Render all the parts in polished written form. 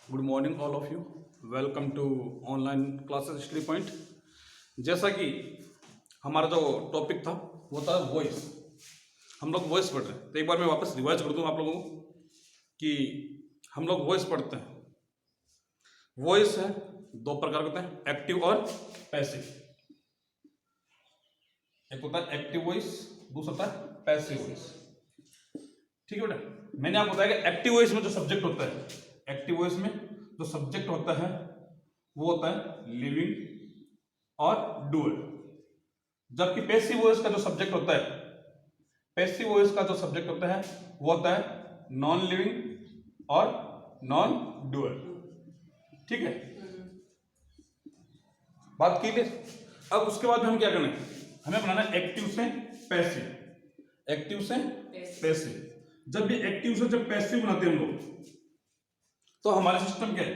Good morning all of you. Welcome to online classes study point. जैसा कि हमारा जो टॉपिक था वो था वॉइस। हम लोग वॉइस पढ़ रहे हैं, तो एक बार मैं वापस रिवाइज कर दूं आप लोगों को कि हम लोग वॉइस पढ़ते हैं। वॉइस है दो प्रकार के होते हैं, एक्टिव और पैसिव। एक होता है एक्टिव वॉइस, दूसरा होता है पैसिव वॉइस। ठीक है बेटा, मैंने आपको बताया कि एक्टिव वॉइस में जो सब्जेक्ट होता है, एक्टिव वॉइस में जो सब्जेक्ट होता है वो होता है लिविंग और डूअर। जबकि पैसिव वॉइस का जो सब्जेक्ट होता है, पैसिव वॉइस का जो सब्जेक्ट होता है वो होता है नॉन लिविंग और नॉन डूअर। ठीक है, बात क्लियर। अब उसके बाद में हम क्या करना है, हमें बनाना है एक्टिव से पैसिव, एक्टिव से पैसिव। जब भी एक्टिव से जब पैसिव बनाते हैं हम लोग, तो हमारा सिस्टम क्या है,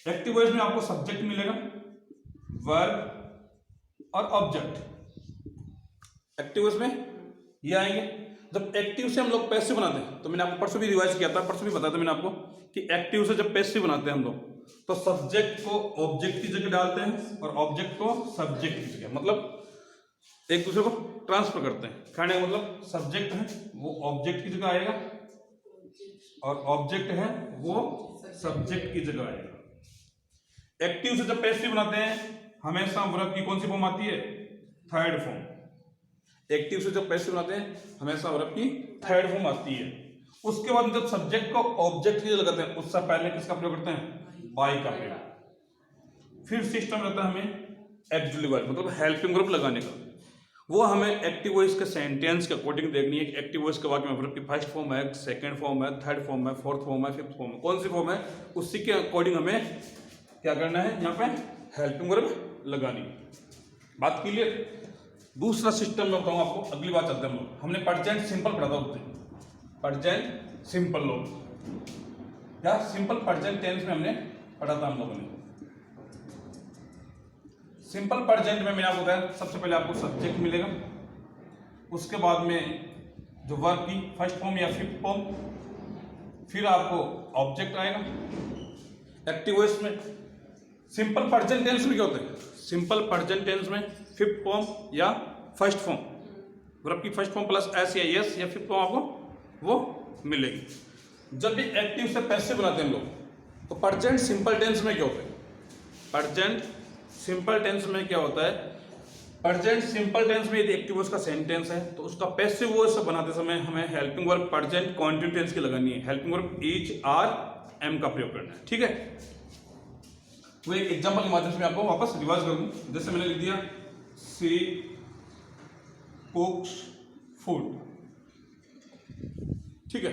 एक्टिव वॉइस में आपको सब्जेक्ट मिलेगा, वर्ब और ऑब्जेक्ट। एक्टिव वॉइस में ये आएंगे। जब एक्टिव से हम लोग पैसिव बनाते हैं, तो मैंने आपको परसों भी रिवाइज किया था, परसों भी बताया था मैंने आपको कि एक्टिव से जब पैसिव बनाते हैं हम लोग, तो सब्जेक्ट को ऑब्जेक्ट की जगह डालते हैं और ऑब्जेक्ट को सब्जेक्ट की जगह, मतलब एक दूसरे को ट्रांसफर करते हैं। कहने का मतलब सब्जेक्ट है वो ऑब्जेक्ट की जगह आएगा और ऑब्जेक्ट है वो सब्जेक्ट की जगह आएगा। एक्टिव से जब पैसिव बनाते हैं हमेशा वर्ब की कौन सी फॉर्म आती है, थर्ड फॉर्म। एक्टिव से जब पैसिव बनाते हैं हमेशा वर्ब की थर्ड फॉर्म आती है। उसके बाद जब सब्जेक्ट को ऑब्जेक्ट की जगह लगाते हैं, उससे पहले किसका प्रयोग करते हैं, बाय का प्रयोग। फिर सिस्टम रहता है हमें एक्सुअली वर्ब, मतलब हेल्पिंग वर्ब लगाने का। वो हमें एक्टिव वॉइस के सेंटेंस के अकॉर्डिंग देखनी है कि एक्टिव वॉइस के वाक्य में वर्ब की फर्स्ट फॉर्म है, सेकंड फॉर्म है, थर्ड फॉर्म है, फोर्थ फॉर्म है, फिफ्थ फॉर्म है, कौन सी फॉर्म है, उसी के अकॉर्डिंग हमें क्या करना है, यहाँ पे हेल्पिंग वर्ब लगानी है। बात क्लियर। दूसरा सिस्टम में बताऊँ आपको, अगली बात चलते हैं हम लोग। हमने प्रेजेंट सिंपल पढ़ा था उससे, प्रेजेंट सिंपल लोग या सिंपल प्रेजेंट टेंस में हमने पढ़ा था हम लोगों ने। सिंपल प्रेजेंट में मैंने आपको बताया सबसे पहले आपको सब्जेक्ट मिलेगा, उसके बाद में जो वर्ब की फर्स्ट फॉर्म या फिफ्थ फॉर्म, फिर आपको ऑब्जेक्ट आएगा। एक्टिव वॉइस में सिंपल प्रेजेंट टेंस में क्या होता है, सिंपल प्रेजेंट टेंस में फिफ्थ फॉर्म या फर्स्ट फॉर्म, वर्ब की फर्स्ट फॉर्म प्लस एस या यस या फिफ्थ फॉर्म आपको वो मिलेगी। जब भी एक्टिव से पैसिव बनाते हैं हम लोग, तो प्रेजेंट सिंपल टेंस में क्या होता है, प्रेजेंट सिंपल टेंस में क्या होता है, प्रेजेंट सिंपल टेंस में यदि एक्टिव वॉइस का सेंटेंस है तो उसका पैसिव वॉइस बनाते समय हमें helping verb present continue tense की लगानी है, helping verb is are am का प्रयोग करना है। ठीक है, तो एक एग्जांपल के माध्यम से मैं आपको वापस रिवाइज कर दूं। जैसे मैंने लिख दिया सी कुक्स फूड। ठीक है,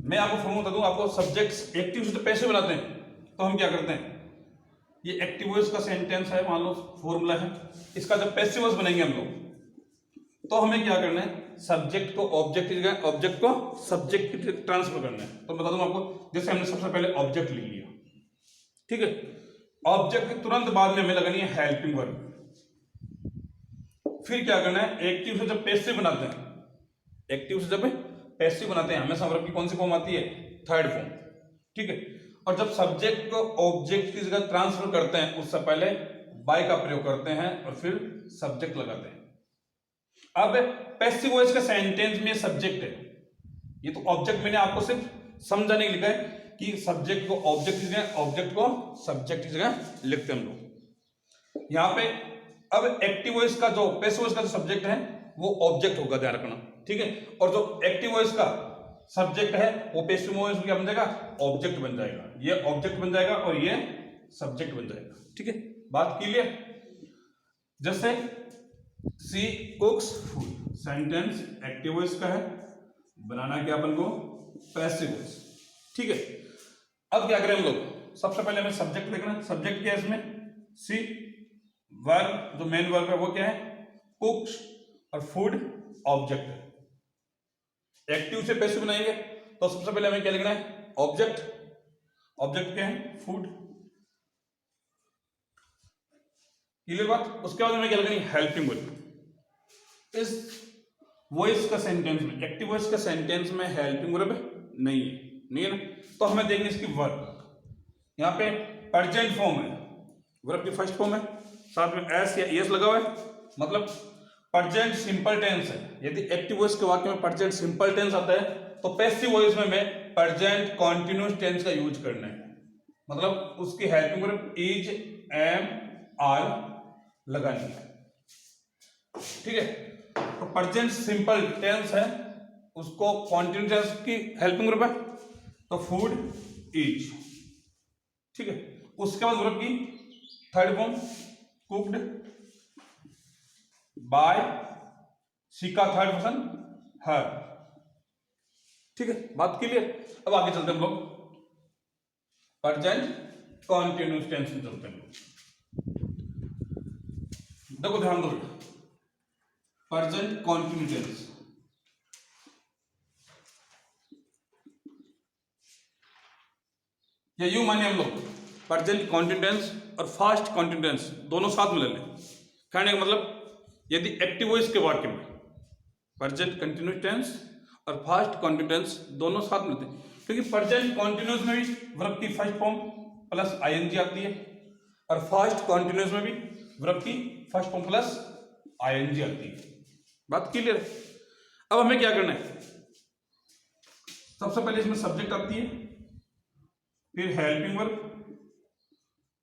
मैं आपको फॉर्मूला बता दूं, आपको सब्जेक्ट्स एक्टिव से पैसिव बनाते हैं तो हम क्या करते हैं, ये एक्टिव वॉइस का सेंटेंस है, मान लो फॉर्मूला है, इसका जब पैसिव वॉइस बनेंगे हम लोग, तो हमें क्या करना है, सब्जेक्ट को ऑब्जेक्ट की जगह ऑब्जेक्ट को सब्जेक्ट की ट्रांसफर करना है। तो बता दूं आपको, जैसे हमने सबसे पहले ऑब्जेक्ट लिख लिया, ठीक है, ऑब्जेक्ट के तुरंत बाद में हमें लगानी है हेल्पिंग वर्ब। फिर क्या करना है, एक्टिव से जब पैसिव बनाते हैं, एक्टिव से जब पैसिव बनाते हैं हमेशा वर्ब की कौन सी फॉर्म आती है, थर्ड फॉर्म। ठीक है, और जब सब्जेक्ट को ऑब्जेक्ट की जगह ट्रांसफर करते हैं उससे पहले बाय का प्रयोग करते हैं और फिर सब्जेक्ट लगाते हैं। अब पैसिव वॉइस का सेंटेंस में सब्जेक्ट है, ये तो ऑब्जेक्ट मैंने आपको सिर्फ समझाने के लिए लिखा है कि सब्जेक्ट को ऑब्जेक्ट की जगह ऑब्जेक्ट को सब्जेक्ट की जगह लिखते हैं हम लोग यहां पे। अब एक्टिव वॉइस का जो पैसिव वॉइस का जो सब्जेक्ट है वो ऑब्जेक्ट होगा, ध्यान रखना। ठीक है, और जो एक्टिव वॉइस का सब्जेक्ट है वो पैसिव वॉइस क्या बन जाएगा, ऑब्जेक्ट बन जाएगा। ये ऑब्जेक्ट बन जाएगा और ये सब्जेक्ट बन जाएगा। ठीक है, बात क्लियर। जैसे she cooks food, sentence active voice का है, बनाना क्या अपन को, पैसिव वॉइस। ठीक है, अब क्या करें हम लोग, सबसे पहले हमें सब्जेक्ट देखना। सब्जेक्ट क्या है इसमें, सी, वर्ब जो मेन वर्ब है वो क्या है, कुक्स, और फूड ऑब्जेक्ट है। एक्टिव से पैसिव बनाएंगे तो सबसे पहले हमें क्या लिखना है, ऑब्जेक्ट। ऑब्जेक्ट क्या है, फूड। क्लियर बात। उसके बाद हमें क्या लिखनी है, हेल्पिंग वर्ब। इस वॉइस का सेंटेंस में, एक्टिव वॉइस का सेंटेंस में हेल्पिंग वर्ब नहीं है, नहीं है ना, तो हमें देखनी इसकी वर्ब। यहाँ पे प्रेजेंट फॉर्म है, वर्ब की फर्स्ट फॉर्म है, साथ में एस या एस लगा हुआ है, मतलब प्रेजेंट सिंपल टेंस है। यदि एक्टिव वॉइस के वाक्य में प्रेजेंट सिंपल टेंस आता है तो पैसिव वॉइस में मैं प्रेजेंट कॉन्टिन्यूअस टेंस का यूज करना है, मतलब उसकी helping verb is, am, are लगानी है। ठीक है, तो प्रेजेंट सिंपल टेंस है, उसको कॉन्टिन्यूअस टेंस की हेल्पिंग वर्ब है, तो फूड इज। ठीक है, उसके बाद वर्ब की थर्ड फॉर्म कुक्ड बाय, सी का थर्ड पर्सन हर। ठीक है, बात क्लियर। अब आगे चलते हैं हम लोग प्रेजेंट कॉन्टिन्यूअस टेंस में चलते हैं। देखो ध्यान दो, प्रेजेंट कॉन्टिन्यूअस टेंस, या यूं मानिए हम लोग प्रेजेंट कॉन्टिन्यूअस टेंस और फास्ट कॉन्टिन्यूअस टेंस दोनों साथ में ले लें। कहने का मतलब यदि एक्टिव वॉइस के वाक्य में प्रेजेंट कंटिन्यूअस टेंस और फास्ट कॉन्टिन्यूअस टेंस दोनों साथ मिलते हैं, क्योंकि प्रेजेंट कॉन्टिन्यूअस में भी वर्ब की फर्स्ट फॉर्म प्लस आईएनजी आती है और फास्ट कॉन्टिन्यूअस में भी वर्ब की फर्स्ट फॉर्म प्लस आईएनजी आती है। बात क्लियर है। अब हमें क्या करना है, सबसे पहले इसमें सब्जेक्ट आती है, फिर हेल्पिंग वर्ब,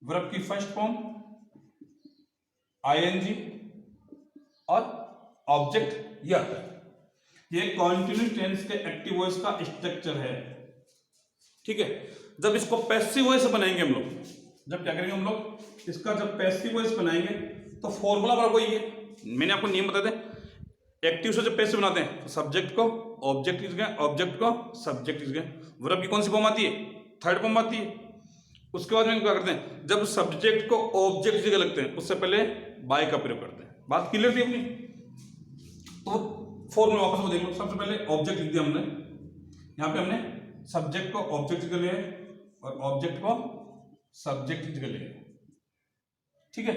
वर्ब की फर्स्ट फॉर्म, आईएनजी और ऑब्जेक्ट ये आता है। ये कॉन्टिन्यूअस टेंस के एक्टिव वॉइस का स्ट्रक्चर है। ठीक है, जब इसको पैसिव वॉइस बनाएंगे हम लोग, जब क्या करेंगे हम लोग इसका जब पैसिव वॉइस बनाएंगे तो फॉर्मूला बड़ा कोई है, मैंने आपको नियम बता दें। एक्टिव से जब पैसिव बनाते हैं तो सब्जेक्ट को ऑब्जेक्ट की जगह, ऑब्जेक्ट को सब्जेक्ट की जगह, वर्ब की कौन सी फॉर्म आती है, थर्ड फॉर्म आती है। उसके बाद में क्या करते हैं, जब सब्जेक्ट को ऑब्जेक्ट की जगह लगते हैं उससे पहले बाय का प्रयोग करते हैं। बात क्लियर थी अपनी। तो फॉर्मूला वापस वो देख लो। सबसे पहले ऑब्जेक्ट लिख दिया हमने, यहाँ पे हमने सब्जेक्ट को ऑब्जेक्ट की जगह लिया और ऑब्जेक्ट को सब्जेक्ट की जगह लिया। ठीक है,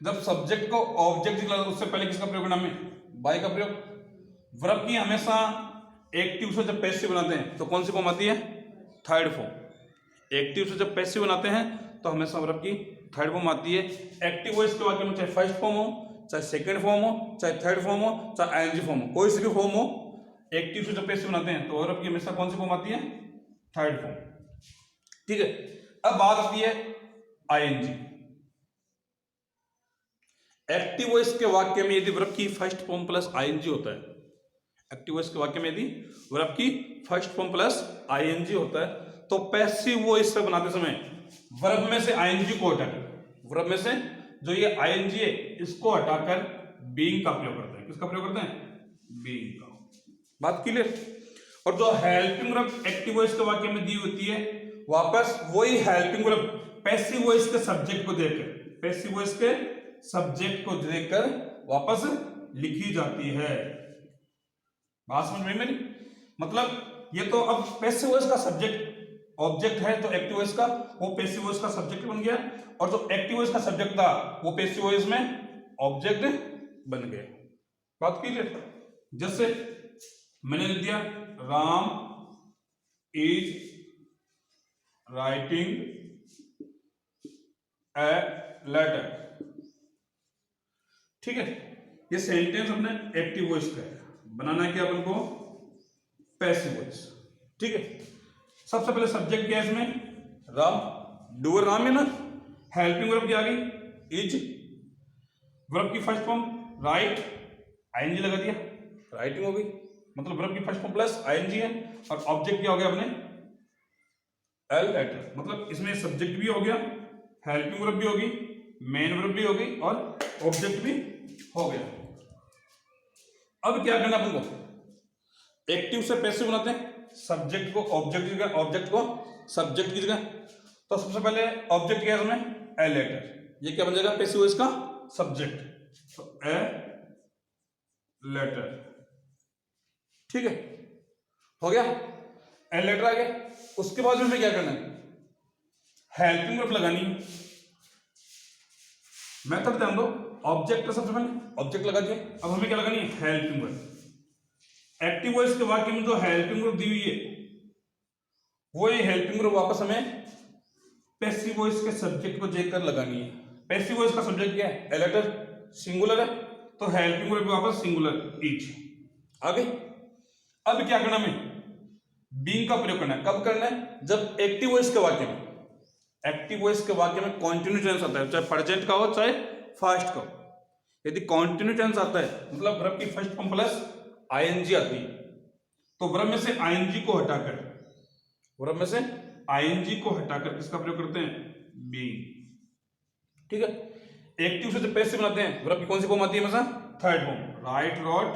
जब सब्जेक्ट को ऑब्जेक्ट की जगह उससे पहले किसका प्रयोग करना हमें, बाय का प्रयोग। वर्ब की हमेशा एक्टिव से जब पैसिव बनाते हैं तो कौन सी फॉर्म आती है, थर्ड फॉर्म। एक्टिव से जब पैसिव बनाते हैं तो हमेशा वर्ब की थर्ड फॉर्म आती है। एक्टिव वॉइस के वाक्य में चाहे फर्स्ट फॉर्म हो, चाहे सेकंड फॉर्म हो, चाहे थर्ड फॉर्म हो, चाहे आईएनजी फॉर्म हो, कोई सी भी फॉर्म हो, एक्टिव से जब पैसिव बनाते हैं तो वर्ब की हमेशा कौन सी फॉर्म आती है, थर्ड फॉर्म। ठीक है, अब बात आती है आईएनजी। एक्टिव वॉइस के वाक्य में यदि वर्ब की फर्स्ट फॉर्म प्लस आईएनजी होता है, एक्टिव वॉइस के वाक्य में यदि वर्ब की फर्स्ट फॉर्म प्लस आईएनजी होता है तो पैसिव वॉइस से बनाते समय वर्ब में से आईएनजी को हटाकर, वर्ब में से जो ये आईएनजी है इसको हटाकर बीइंग का प्रयोग करते हैं। किसका प्रयोग करते हैं, बीइंग का। बात क्लियर। और जो हेल्पिंग वर्ब एक्टिव वॉइस के वाक्य में दी होती है वापस वही हेल्पिंग वर्ब पैसिव वॉइस के सब्जेक्ट को देकर, पैसिव वॉइस के सब्जेक्ट को देकर वापस लिखी जाती है। बात समझ में मेरी, मतलब ये तो अब पैसिव वॉइस का सब्जेक्ट ऑब्जेक्ट है तो एक्टिव वॉइस का वो पैसिव वॉइस का सब्जेक्ट बन गया, और जो एक्टिव वॉइस का सब्जेक्ट था वो पैसिव वॉइस में ऑब्जेक्ट बन गया। बात क्लियर। जैसे मैंने लिख दिया Ram is writing a letter. ठीक है, ये सेंटेंस अपने एक्टिव वॉइस का है, बनाना है क्या अपन को, पैसिव वॉइस। ठीक है, सबसे पहले सब्जेक्ट क्या है इसमें, राम, डूअर राम है ना, हेल्पिंग वर्ब क्या आ गई, इज, वर्ब की फर्स्ट फॉर्म राइट, आईएनजी लगा दिया, राइटिंग हो गई, मतलब वर्ब की फर्स्ट फॉर्म प्लस आईएनजी है, और ऑब्जेक्ट क्या हो गया अपने एल लेटर, मतलब इसमें सब्जेक्ट भी हो गया, हेल्पिंग वर्ब भी होगी, मेन वर्ब भी होगी और ऑब्जेक्ट भी हो गया। अब क्या करना अपन को, एक्टिव से पैसिव बनाते हैं, सब्जेक्ट को ऑब्जेक्ट की जगह, ऑब्जेक्ट को सब्जेक्ट की जगह। तो सबसे पहले ऑब्जेक्ट क्या है इसमें, ए लेटर, ये क्या बन जाएगा पैसिव वॉइस का सब्जेक्ट, तो ए लेटर। ठीक है, हो गया, ए लेटर आ गया। उसके बाद में हमें क्या करना है, हेल्पिंग वर्ब लगानी है। मेथड ध्यान दो, ऑब्जेक्ट सबसे पहले ऑब्जेक्ट लगा दिया, अब हमें क्या लगानी है, हेल्पिंग वर्ब। एक्टिव वॉइस के वाक्य में जो हेल्पिंग वर्ब दी हुई है वो ये हेल्पिंग वर्ब वापस हमें पैसिव वॉइस के सब्जेक्ट को देखकर लगानी है। पैसिव वॉइस का सब्जेक्ट क्या है? ए लेटर सिंगुलर है तो हेल्पिंग वर्ब भी वापस सिंगुलर इच। आगे अब क्या करना है? बीइंग का प्रयोग करना है। कब करना है? जब एक्टिव वॉइस के वाक्य में, एक्टिव वॉइस के वाक्य में कॉन्टिन्यू टेंस आता है, चाहे प्रेजेंट का हो चाहे फास्ट का हो। यदि कॉन्टिन्यू टेंस आता है मतलब वर्ब की फर्स्ट फॉर्म प्लस आईएनजी आती है, तो वर्ब में से आईएनजी को हटाकर, वर्ब में से आईएनजी को हटाकर किसका प्रयोग करते हैं? बीइंग। ठीक है। एक्टिव से जब पैसिव बनाते हैं वर्ब की कौन सी फॉर्म आती है? हमेशा third form, write, wrote,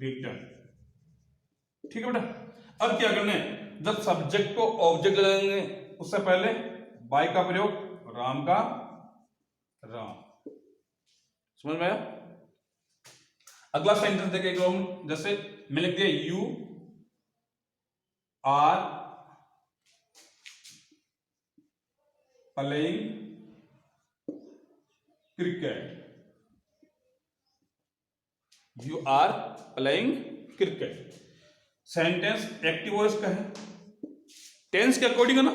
written. ठीक है बेटा। अब क्या करना है? जब सब्जेक्ट को ऑब्जेक्ट लगाएंगे उससे पहले बाय का प्रयोग, राम का राम। समझ में आया? अगला सेंटेंस देखें हम, जैसे मैं लिख दिया you are playing cricket, you are playing cricket. Sentence active voice का है, टेंस के अकॉर्डिंग है ना,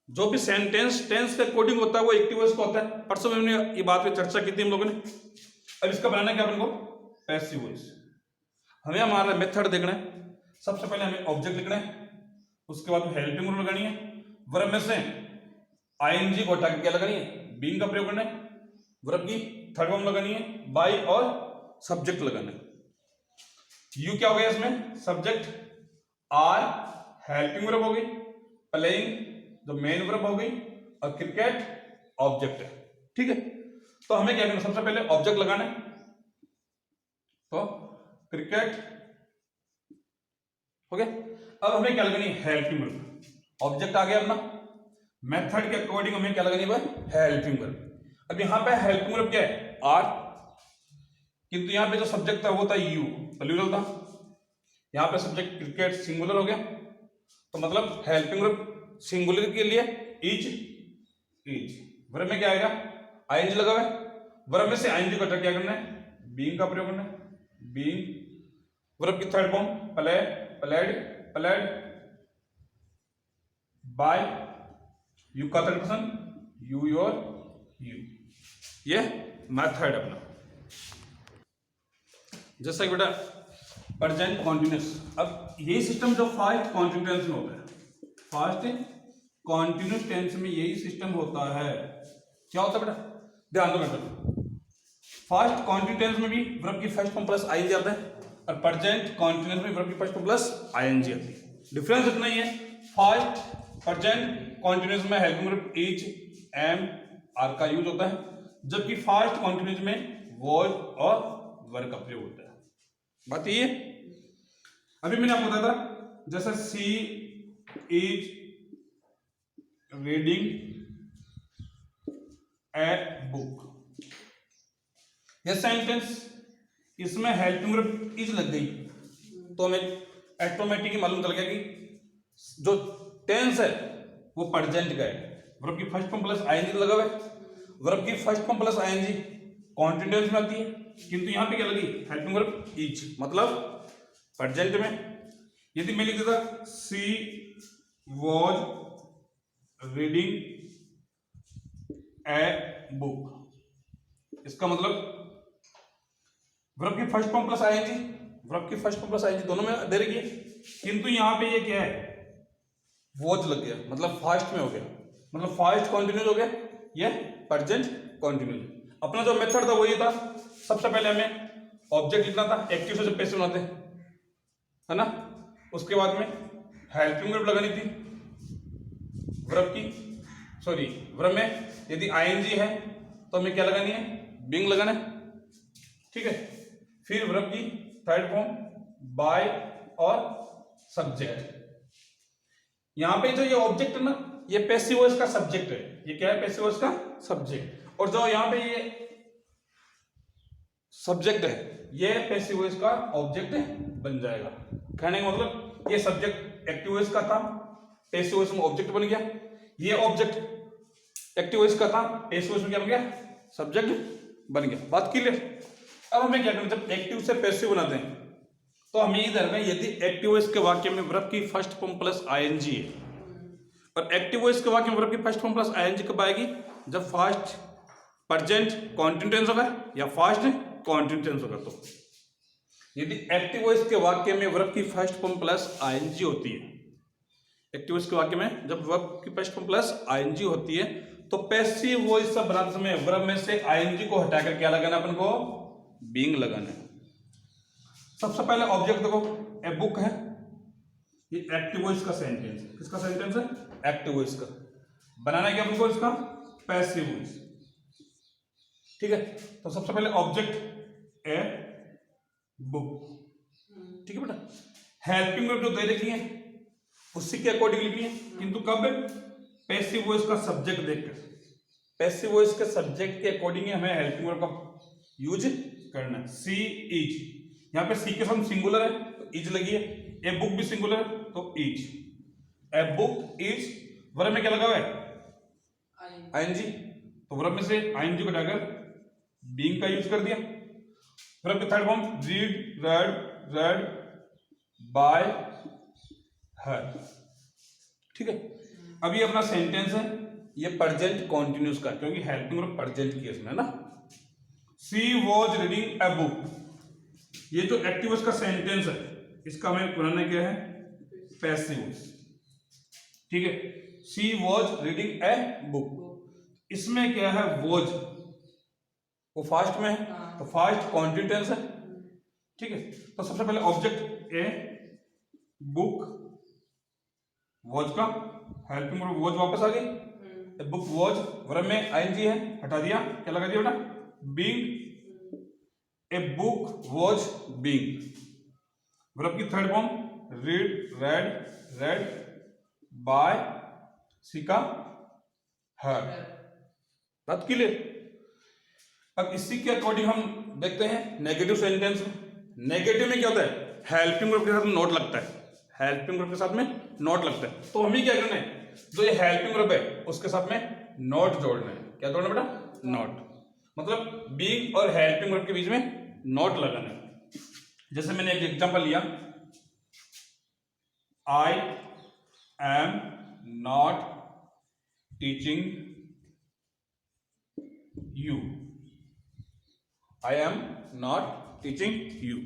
जो भी सेंटेंस टेंस के अकॉर्डिंग होता है वो एक्टिव वॉइस का होता है। परसों में हमने ये बात पे चर्चा की थी हम लोगों ने। अब इसका बनाना क्या अपन को? Passive voice. हमें हमारा मेथड देखना है। सबसे पहले हमें ऑब्जेक्ट लिखना है, उसके बाद हेल्पिंग वर्ब लगानी है, वर्ब में से आईएनजी को हटा के क्या लगानी है? बीइंग का प्रयोग करना है, वर्ब की थर्ड फॉर्म लगानी है, बाय और सब्जेक्ट लगाना है। यू क्या हो गया इसमें? सब्जेक्ट, आर हेल्पिंग वर्ब हो गई, प्लेइंग जो मेन वर्ब हो गई, और क्रिकेट ऑब्जेक्ट है। ठीक है। तो हमें क्या करना? सबसे पहले ऑब्जेक्ट लगाना है, तो क्रिकेट हो गया। अब हमें क्या लगानी है? Helping verb. ऑब्जेक्ट आ गया अपना, मेथड के अकॉर्डिंग हमें क्या लगानी है? Helping verb. अब यहां पे हेल्पिंग वर्ब क्या है? आर, किंतु यहां पे जो सब्जेक्ट था वो था यू, प्लूरल था। यहां पे सब्जेक्ट क्रिकेट सिंगुलर हो गया, तो मतलब हेल्पिंग वर्ब सिंगुलर के लिए इज, इज। वर्ब में क्या आएगा? आईएनजी लगा हुआ है, वर्ब में से आईएनजी को हटा क्या करना है? बीइंग का प्रयोग करना है, बीइंग। वर्ब की third form play, played, played, by, you का third person you, your, you. ये मेथड अपना। जैसा कि बेटा प्रेजेंट कॉन्टिन्यूस, अब यही सिस्टम जो फास्ट कॉन्टिन्यूस टेंस में होता है, फास्ट कॉन्टिन्यूस टेंस में यही सिस्टम होता है। क्या होता है बेटा? ध्यान दो बेटा, फास्ट कॉन्टिन्यूस टेंस में भी वर्ब की फर्स्ट फॉर्म प्लस आईएनजी आता है, और प्रेजेंट कॉन्टिन्यूस में वर्ब की फर्स्ट फॉर्म प्लस आईएनजी आती है। डिफरेंस इतना ही है, फास्ट प्रेजेंट कॉन्टिन्यूस में helping verb is, am, are का यूज होता है, जबकि फास्ट कॉन्टिन्यूस में वॉज और वर्ब का प्रयोग होता है। बात ये अभी मैंने आपको बताया था, जैसे सी इज रीडिंग ए बुक, यह सेंटेंस, इसमें हेल्पिंग वर्ब इज लग गई तो हमें ऑटोमेटिकली मालूम चल गया कि जो टेंस है वो प्रेजेंट का है। वर्ब की फर्स्ट फॉर्म प्लस आईएनजी लगा हुआ है, वर्ब की first form plus ING continuous में आती है, किंतु यहां पे क्या लगी? हेल्पिंग वर्ब इज, मतलब प्रेजेंट में। यदि मैं लिख देता she was reading a book, इसका मतलब वर्ब की first form plus ING, verb की फर्स्ट फॉर्म प्लस आईएनजी दोनों में दे रही है, किंतु यहां पे ये क्या है? वॉज लग गया, मतलब फास्ट में हो गया, मतलब फास्ट कॉन्टिन्यूस हो गया, ये प्रेजेंट कॉन्टिन्यूस। अपना जो मेथड था वो ये था, सबसे पहले हमें ऑब्जेक्ट लिखना था, एक्टिव से जब पैसिव बनाते हैं, है ना। उसके बाद में हेल्पिंग वर्ब लगानी थी, वर्ब की, सॉरी वर्ब में यदि आईएनजी है तो हमें क्या लगानी है? बीइंग लगाना है। ठीक है। फिर वर्ब की थर्ड फॉर्म बाय और सब्जेक्ट। यहां पे जो ये ऑब्जेक्ट है ना, ये पैसिव वॉइस का सब्जेक्ट है। ये क्या है? पैसिव वॉइस का सब्जेक्ट। और जो यहां पे ये सब्जेक्ट है, ये पैसिव वॉइस का ऑब्जेक्ट बन जाएगा। कहने का मतलब ये सब्जेक्ट एक्टिव वॉइस का था, पैसिव वॉइस में ऑब्जेक्ट बन गया। ये ऑब्जेक्ट एक्टिव वॉइस का था, पैसिव वॉइस में क्या बन गया? सब्जेक्ट बन गया। बात क्लियर? अब हमें क्या करना? जब एक्टिव से पैसिव बनाते हैं तो हमें इधर में यदि एक्टिव वॉइस के वाक्य में वर्ब की फर्स्ट फॉर्म प्लस आईएनजी है और एक्टिव वॉइस के वाक्य में वर्ब की फर्स्ट फॉर्म प्लस आईएनजी कब आएगी? जब फास्ट प्रेजेंट कॉन्टिन्यूस होगा या फास्ट कॉन्टिन्यूस होगा। तो यदि एक्टिव वॉइस के वाक्य में वर्ब की फर्स्ट फॉर्म प्लस आईएनजी होती है, एक्टिव वॉइस के वाक्य में जब वर्ब की फर्स्ट फॉर्म प्लस आईएनजी होती है तो पैसिव वॉइस सब बनाते समय वर्ब में से आईएनजी को हटाकर क्या लगाना अपन को? बीइंग लगाना है। सबसे पहले ऑब्जेक्ट देखो, ए बुक है, ये एक्टिव वॉइस का सेंटेंस है। किसका सेंटेंस है? एक्टिव वॉइस का। बनाना क्या अपन को इसका? Passive voice. ठीक है, तो सबसे पहले ऑब्जेक्ट ए बुक। ठीक है बेटा, हेल्पिंग वर्ब जो दे रखी है उसी के अकॉर्डिंग लिखी है, किंतु कब? पैसिव वॉइस का सब्जेक्ट देखकर। पैसिव वॉइस के सब्जेक्ट के अकॉर्डिंग हमें हेल्पिंग वर्ब का यूज करना है। सी इज, यहाँ पे सी के साथ सिंगुलर है तो इज लगी है, ए बुक भी सिंगुलर है तो is. A book is, verb में क्या लगा हुआ है? आईएनजी। तो वर्ब में से आईएनजी को हटाकर बीइंग का यूज कर दिया। वर्ब की third form read, read bye हर। ठीक है, अब ये अपना सेंटेंस है, ये प्रेजेंट कॉन्टिन्यूस का, क्योंकि हेल्पिंग वर्ब प्रेजेंट की इसमें ना। सी वॉज रीडिंग ए बुक, ये जो एक्टिव वॉइस का सेंटेंस है इसका हमें बनाना क्या है? Passive voice. ठीक है, सी वॉज रीडिंग ए बुक, इसमें क्या है? वॉज, वो फास्ट में है तो फास्ट कॉन्टिन्यूस है। ठीक है, तो सबसे पहले ऑब्जेक्ट ए बुक, वॉज का हेल्पिंग वर्ब वॉज वापस आ गई। बुक वॉज, वर्ब में आईएनजी है, हटा दिया, क्या लगा दिया बेटा? Being. A book was being. Verb की third form read, read by सीका हर। बात क्लियर? अब इसी के अकॉर्डिंग हम देखते हैं नेगेटिव सेंटेंस में। नेगेटिव में क्या होता है? हेल्पिंग वर्ब के साथ में नॉट लगता है, हेल्पिंग वर्ब के साथ में नॉट लगता है। तो हमें क्या करना है? जो ये हेल्पिंग वर्ब है उसके साथ में नॉट जोड़ना है। क्या जोड़ना बेटा? नॉट। मतलब बीइंग और हेल्पिंग वर्ब के बीच में नॉट लगाना है। जैसे मैंने एक एग्जांपल लिया, I am not teaching you. I am not teaching you,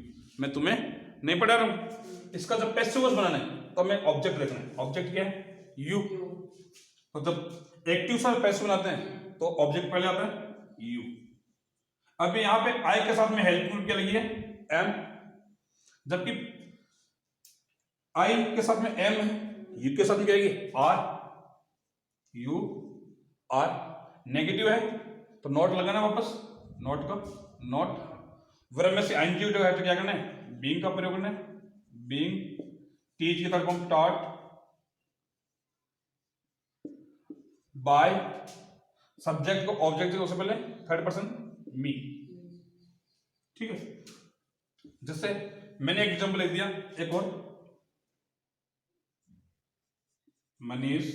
मैं तुम्हें नहीं पढ़ा रहा हूं। इसका जब पैसिव वॉइस बनाना है तो हमें ऑब्जेक्ट लिखना है। ऑब्जेक्ट क्या है? यू। तो जब एक्टिव से पैसिव बनाते हैं तो ऑब्जेक्ट पहले आता है यू। अभी यहां पे आई के साथ में हेल्पिंग क्या लगी है? एम, जबकि आई के साथ में एम है, यू के साथ में क्या आएगी? आर। You are. नेगेटिव है तो नॉट लगाना वापस, नॉट का नॉट। वर्ब में से आईएनजी है तो क्या करना है? बीइंग का प्रयोग करना है, बीइंग। टीच की तरफ हम टॉट, बाय, सब्जेक्ट को ऑब्जेक्ट से पहले थर्ड पर्सन मी। ठीक है, जैसे मैंने एक एग्जांपल लिख दिया, एक और, Manish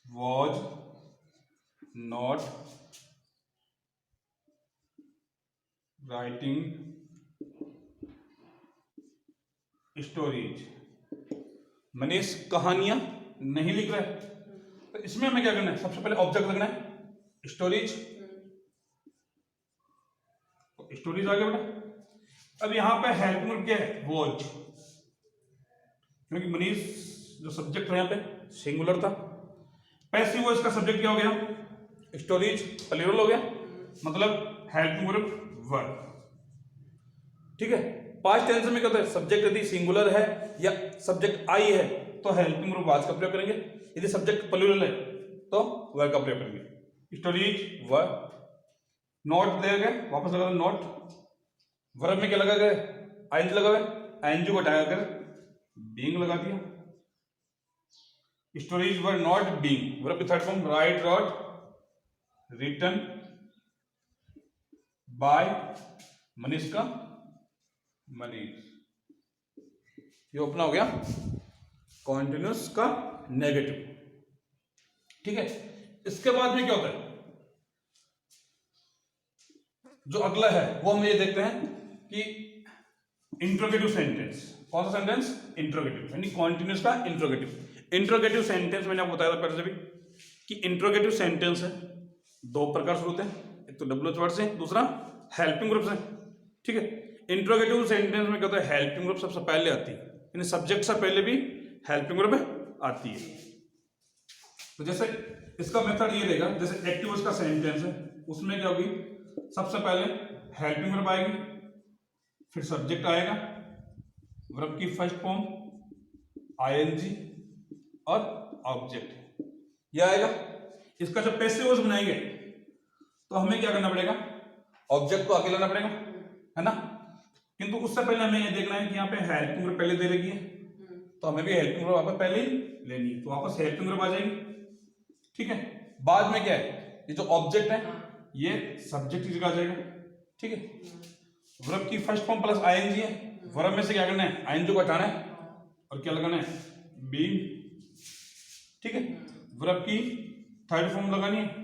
was not writing stories. Manish कहानियां नहीं लिख रहा है, तो इसमें हमें क्या करना है? सबसे पहले ऑब्जेक्ट लगना है स्टोरीज। स्टोरीज आ गया बेटा। अब यहां पे हेल्पिंग वर्ब क्या है? वॉज, क्योंकि मनीष जो सब्जेक्ट था यहां पे सिंगुलर था। पैसिव वॉइस का सब्जेक्ट क्या हो गया? स्टोरीज, प्लूरल हो गया, मतलब हेल्पिंग वर्ब वर्ब। ठीक है, पास्ट टेंस में क्या होता है? सब्जेक्ट यदि सिंगुलर है या सब्जेक्ट आई है तो हेल्पिंग वर्ब वाज का प्रयोग करेंगे, यदि सब्जेक्ट प्लूरल है तो वर्ब का प्रयोग करेंगे। Stories verb. नॉट दे गए, वापस लगा दो नॉट। वर्ब में क्या लगा गया? आईएनजी लगा हुआ, आईएनजी को हटाकर बीइंग लगा दिया। Stories were not being. Verb की third form write, wrote, written by Manish का मनीष। ये अपना हो गया कॉन्टिन्यूस का नेगेटिव। ठीक है, इसके बाद में क्या होता है? जो अगला है वो हम ये देखते हैं कि इंट्रोगेटिव सेंटेंस। कौन सा सेंटेंस? इंट्रोगेटिव, यानी कॉन्टिन्यूस का इंट्रोगेटिव। इंट्रोगेटिव सेंटेंस मैंने आपको बताया था पहले से भी कि इंट्रोगेटिव सेंटेंस है दो प्रकार से होते हैं, एक तो WH वर्ड से, दूसरा हेल्पिंग ग्रुप से। ठीक है, इंट्रोगेटिव सेंटेंस में क्या होता है, हेल्पिंग ग्रुप सबसे पहले आती है, यानी सब्जेक्ट से पहले भी हेल्पिंग ग्रुप आती है। तो जैसे इसका मेथड ये रहेगा, जैसे एक्टिव वॉइस का सेंटेंस है उसमें क्या होगी, सबसे पहले हेल्पिंग ग्रुप आएगी, फिर सब्जेक्ट आएगा, वर्ब की फर्स्ट फॉर्म ING और ऑब्जेक्ट यह आएगा। इसका जब पैसिव वॉइस बनाएंगे तो हमें क्या करना पड़ेगा, ऑब्जेक्ट को आगे लाना पड़ेगा, है ना। किंतु उससे पहले हमें ये देखना है कि यहाँ पे हेल्पिंग ग्रुप पहले दे रखी है, तो हमें भी हेल्पिंग ग्रुप वापस पहले ही लेनी है, तो वापस हेल्पिंग ग्रुप आ जाएगी। ठीक है, बाद में क्या है, ये जो ऑब्जेक्ट है ये सब्जेक्ट की जगह आ जाएगा। ठीक है, वर्ब की फर्स्ट फॉर्म प्लस ING है, वर्ब में से क्या करना है, ING को हटाना है और क्या लगाना है, बीइंग। ठीक है, वर्ब की थर्ड फॉर्म लगानी है,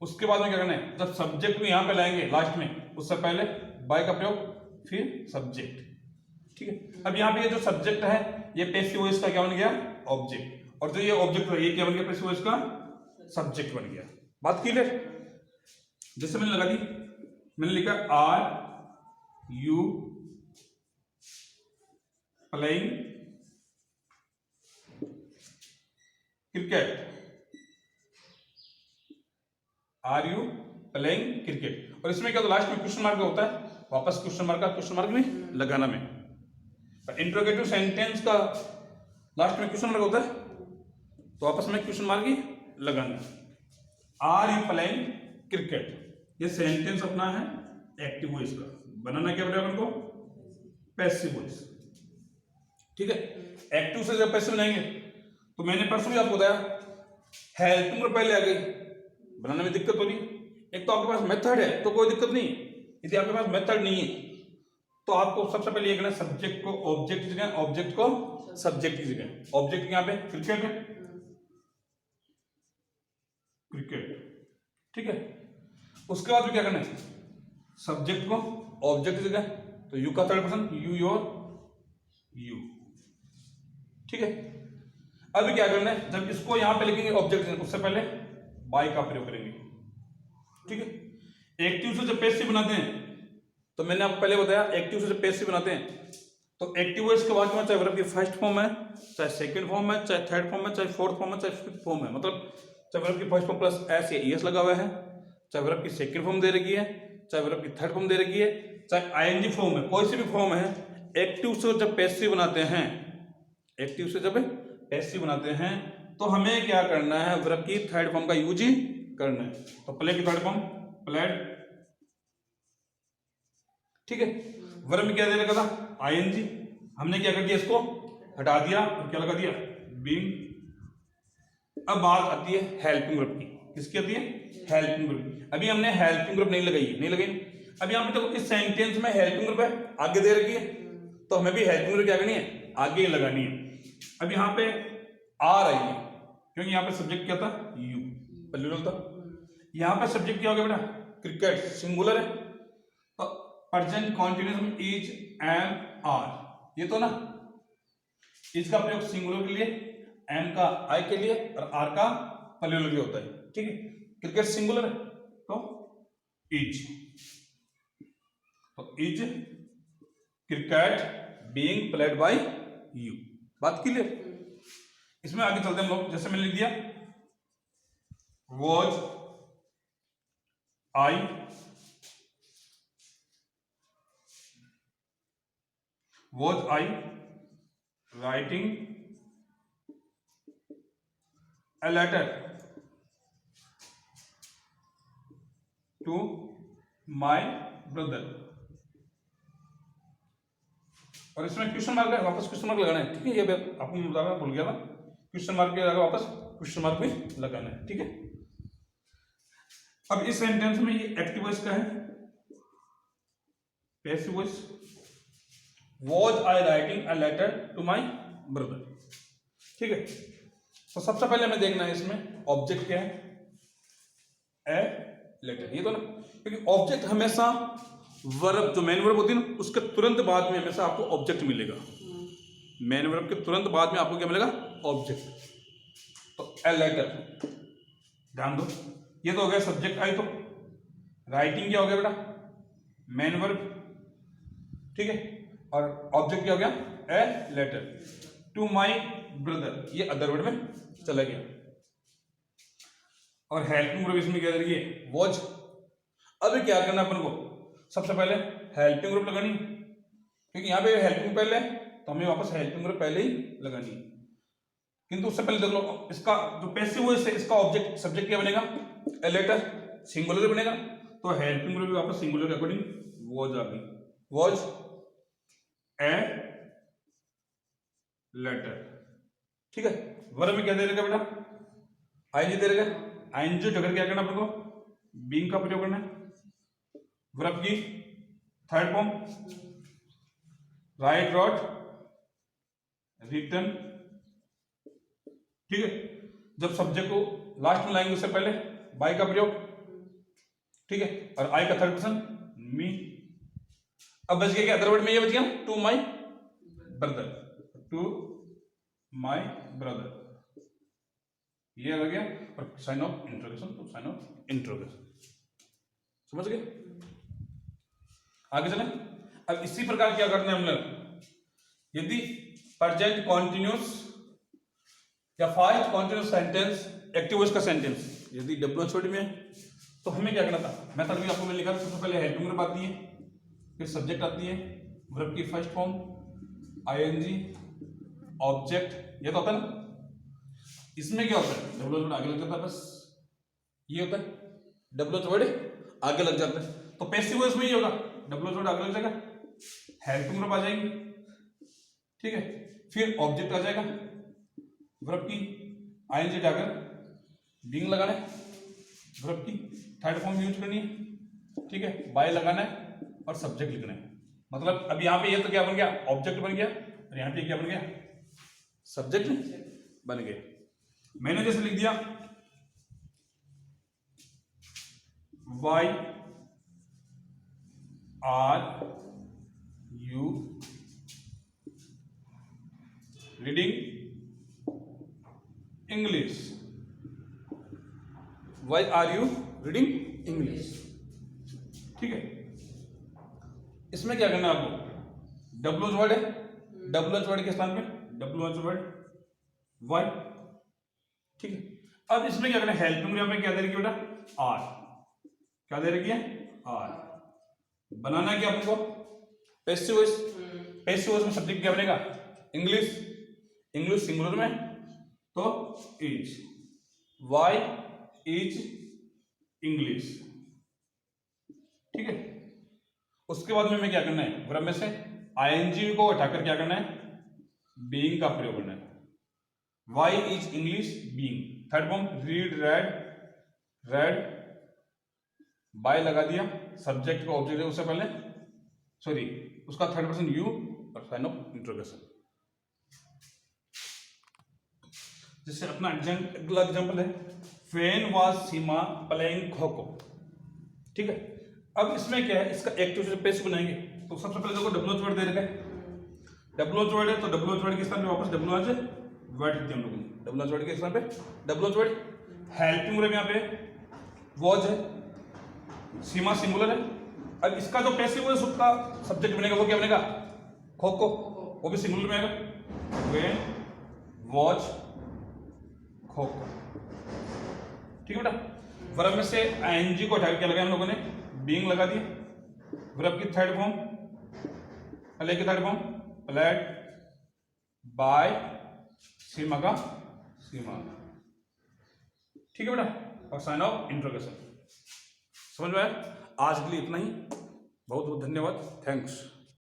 उसके बाद में क्या करना है, जब सब्जेक्ट को यहां पे लाएंगे लास्ट में, उससे पहले बाय का प्रयोग, फिर सब्जेक्ट। ठीक है, अब यहाँ पे ये जो सब्जेक्ट है ये पैसिव वॉइस का क्या बन गया, ऑब्जेक्ट, और जो ये ऑब्जेक्ट है ये क्या बन गया, पैसिव वॉइस का सब्जेक्ट बन गया। बात क्लियर। जैसे मैंने लगा दी, मैंने लिखा are you playing cricket, are you playing cricket, और इसमें क्या तो लास्ट में क्वेश्चन मार्क होता है, वापस क्वेश्चन मार्क में लगाना में। इंट्रोगेटिव सेंटेंस का लास्ट में क्वेश्चन मार्क होता है तो वापस में क्वेश्चन मार्क ही लगाना। आर यू प्लेइंग क्रिकेट, ये सेंटेंस अपना है एक्टिव वॉइस का, बनाना क्या पड़ेगा उनको, पैसिव वॉइस। ठीक है, एक्टिव से जब पैसिव बनाएंगे तो मैंने परसों भी आपको बताया हेल्पिंग ग्रुप पहले आ गई, बनाने में दिक्कत हो रही। एक तो आपके पास मेथड है तो कोई दिक्कत नहीं, यदि आपके पास मेथड नहीं है तो आपको सबसे पहले ये करना है, सब्जेक्ट को ऑब्जेक्ट की जगह, ऑब्जेक्ट को सब्जेक्ट की जगह। ऑब्जेक्ट यहाँ पे क्रिकेट है, क्रिकेट। ठीक है, उसके बाद क्या करना है, सब्जेक्ट को ऑब्जेक्ट की जगह, तो यू का third person, you your you. ठीक है, अभी क्या करना है, जब इसको यहां पे लिखेंगे ऑब्जेक्ट, उससे पहले बाय का प्रयोग करेंगे। ठीक है, एक्टिव से जब पैसिव बनाते हैं तो मैंने आपको पहले बताया एक्टिव से जब पैसिव बनाते हैं तो एक्टिव वॉइस के बाद में चाहे वर्ब की फर्स्ट फॉर्म है, चाहे सेकंड फॉर्म है, चाहे थर्ड फॉर्म है, चाहे फोर्थ फॉर्म है, चाहे फिफ्थ फॉर्म है, मतलब चाहे वर्ब की फर्स्ट फॉर्म प्लस एस या ES लगा हुआ है, चाहे वर्ब की सेकंड फॉर्म दे रखी है, चाहे वर्ब की थर्ड फॉर्म दे रखी है, चाहे ING फॉर्म है, कोई सी भी फॉर्म है, एक्टिव से जब पैसिव बनाते हैं, एक्टिव से जब पैसिव बनाते हैं तो हमें क्या करना है, वर्ब की थर्ड फॉर्म का यूज ही करना है। तो प्ले की थर्ड फॉर्म प्लेड। ठीक है, वर्ब में क्या दे रखा था, ING, हमने क्या कर दिया, इसको हटा दिया और क्या लगा दिया, बीइंग। अब बात आती है हेल्पिंग ग्रुप की, किसकी आती है, हेल्पिंग ग्रुप। अभी हमने हेल्पिंग ग्रुप नहीं लगाई। अब यहाँ पे देखो इस सेंटेंस में हेल्पिंग ग्रुप है, आगे दे रखी है, तो हमें भी हेल्पिंग ग्रुप क्या करनी है, आगे ही लगानी है। अब यहाँ पे आर आई है क्योंकि यहाँ पे सब्जेक्ट क्या था, यू, प्लूरल था। यहाँ पे सब्जेक्ट क्या हो गया बेटा, क्रिकेट, सिंगुलर है, तो प्रेजेंट कंटीन्यूअस में इज, एम, आर, ये तो ना, इज का प्रयोग सिंगुलर के लिए, एम का आई के लिए और आर का प्लूरल के लिए होता है। ठीक है, क्रिकेट सिंगुलर है तो इज, तो is cricket being played by you. बात क्लियर। इसमें आगे चलते हैं हम लोग, जैसे मैंने लिख दिया was I writing a letter to my brother, और इसमें क्वेश्चन मार्क है, वापस क्वेश्चन मार्क लगाना है। ठीक है, ये आपको मैं बताना भूल गया था, क्वेश्चन मार्क के आगे वापस क्वेश्चन मार्क भी लगाना है। ठीक है, अब इस सेंटेंस में ये एक्टिव वॉइस का है, passive voice, was I writing a letter to my brother. ठीक है, तो सबसे पहले हमें देखना है इसमें ऑब्जेक्ट क्या है, ए लेटर, ये तो ना, क्योंकि ऑब्जेक्ट हमेशा वर्ब, जो मेन वर्ब होती है ना, उसके तुरंत बाद में हमेशा आपको ऑब्जेक्ट मिलेगा। मेन वर्ब के तुरंत बाद में आपको क्या मिलेगा, ऑब्जेक्ट। तो ए लेटर, ध्यान दो, ये तो हो गया सब्जेक्ट आई। तो राइटिंग क्या हो गया बेटा, मेन वर्ब, ठीक है, और ऑब्जेक्ट क्या हो गया, a letter to my brother, ये अदर वर्ड में चला गया। और हेल्पिंग वर्ब इसमें क्या दे रही है, वॉच। अभी क्या करना अपन को, सबसे पहले हेल्पिंग वर्ब लगानी, क्योंकि यहाँ पे हेल्पिंग पहले है तो हमें वापस हेल्पिंग वर्ब पहले ही लगानी है। किंतु उससे पहले देख लो, इसका जो पैसिव वॉइस है इसका ऑब्जेक्ट सब्जेक्ट क्या बनेगा, ए लेटर, सिंगुलर बनेगा। तो हेल्पिंग वर्ब भी वापस सिंगुलर के अकॉर्डिंग वॉज आ गई, वॉज ए लेटर, ठीक है। वर्ब में क्या दे रहेगा बेटा, आईएनजी दे रहेगा। आईएनजी जगह क्या करना अपन को, बीइंग का प्रयोग करना है। वर्ब की third form write, wrote, written, ठीक है। जब सब्जेक्ट को लास्ट में लाएंगे उससे पहले बाय का प्रयोग, ठीक है। और आई का थर्ड पर्सन मी। अब बच गया क्या, अदर वर्ड में ये बच गया to my brother, to my brother, ये आ गया। और साइन ऑफ इंट्रोगेशन, तो साइन ऑफ इंट्रोगेशन, समझ गए। आगे चलें। अब इसी प्रकार क्या करना है हम लोग, यदि प्रेजेंट कॉन्टिन्यूस या fast continuous sentence active voice का सेंटेंस यदि डब्ल्यूएच वर्ड में है तो हमें क्या करना था, मेथड भी आपको मैंने लिखा। सबसे पहले हेल्पिंग वर्ब आती है, फिर सब्जेक्ट आती है, वर्ब की फर्स्ट फॉर्म आईएनजी, ऑब्जेक्ट, ये तो होता है ना। इसमें क्या होता है, डब्ल्यूएच वर्ड आगे लग जाता है, बस ये होता है, डब्ल्यूएच वर्ड आगे लग जाता है। तो पैसिव वॉइस में ही होगा, डब्ल्यूएच वर्ड आगे लग जाएगा, हेल्पिंग वर्ब आ जाएगी, ठीक है। फिर ऑब्जेक्ट आ जाएगा, वर्ब की आईएनजी डागर बीइंग लगाना है, वर्ब की थर्ड फॉर्म यूज करनी है, ठीक है, बाय लगाना है और सब्जेक्ट लिखना है। मतलब अब यहाँ पे ये तो क्या बन गया, ऑब्जेक्ट बन गया, और यहाँ पे क्या बन गया, सब्जेक्ट बन गया। मैंने जैसे लिख दिया why are you reading English, why are you reading English, ठीक है। इसमें क्या करना है आपको, डब्ल्यूएच वर्ड है, डब्ल्यूएच वर्ड के स्थान पे डब्ल्यूएच वर्ड वाई, ठीक है। अब इसमें क्या करना है, हेल्पिंग वर्ब में क्या दे रही है बेटा, आर, क्या दे रही है, आर। बनाना क्या आपको, पैसिव वॉइस, पैसिव वॉइस में सब्जेक्ट क्या बनेगा, इंग्लिश, इंग्लिश सिंगुलर में तो इज, वाई इज इंग्लिश, ठीक है। उसके बाद में हमें क्या करना है, वर्ब में से आईएनजी को हटाकर क्या करना है, बीइंग का प्रयोग करना है। Why is English being, third form read, read, read, by लगा दिया, सब्जेक्ट को ऑब्जेक्ट है उससे पहले, सॉरी उसका थर्ड पर्सन यू और साइन ऑफ इंट्रोगेशन। जैसे अपना अगला एग्जांपल है, when was Seema playing kho kho, ठीक है। अब इसमें क्या है, इसका एक्टिव से पैसिव बनाएंगे। तो सबसे पहले देखो डब्ल्यूएच वर्ड दे रखा है, डब्ल्यूएच वर्ड है तो डब्ल्यूएच वर्ड के स्थान पे वापस डब्ल्यूएच वर्ड लिखते हैं हम लोगों ने, डब्ल्यूएच वर्ड के स्थान पे डब्ल्यूएच वर्ड। हेल्पिंग वर्ब यहाँ पे वॉज है, सीमा सिंगुलर है। अब इसका जो पैसिव है उसका सब्जेक्ट बनेगा, वो क्या बनेगा, खो खो, वो भी सिंगुलर में आएगा, वेन वॉच खो खो, ठीक है बेटा। वर्ब में से आईएनजी को हटा के क्या लगाया हम लोगों ने, बीइंग लगा दिया। वर्ब की थर्ड फॉर्म, प्ले की थर्ड फॉर्म प्लेड, बाय, सीमा का सीमा, ठीक है बेटा, और साइन ऑफ इंट्रोगेशन। समझ में आया। आज के लिए इतना ही, बहुत बहुत धन्यवाद, थैंक्स।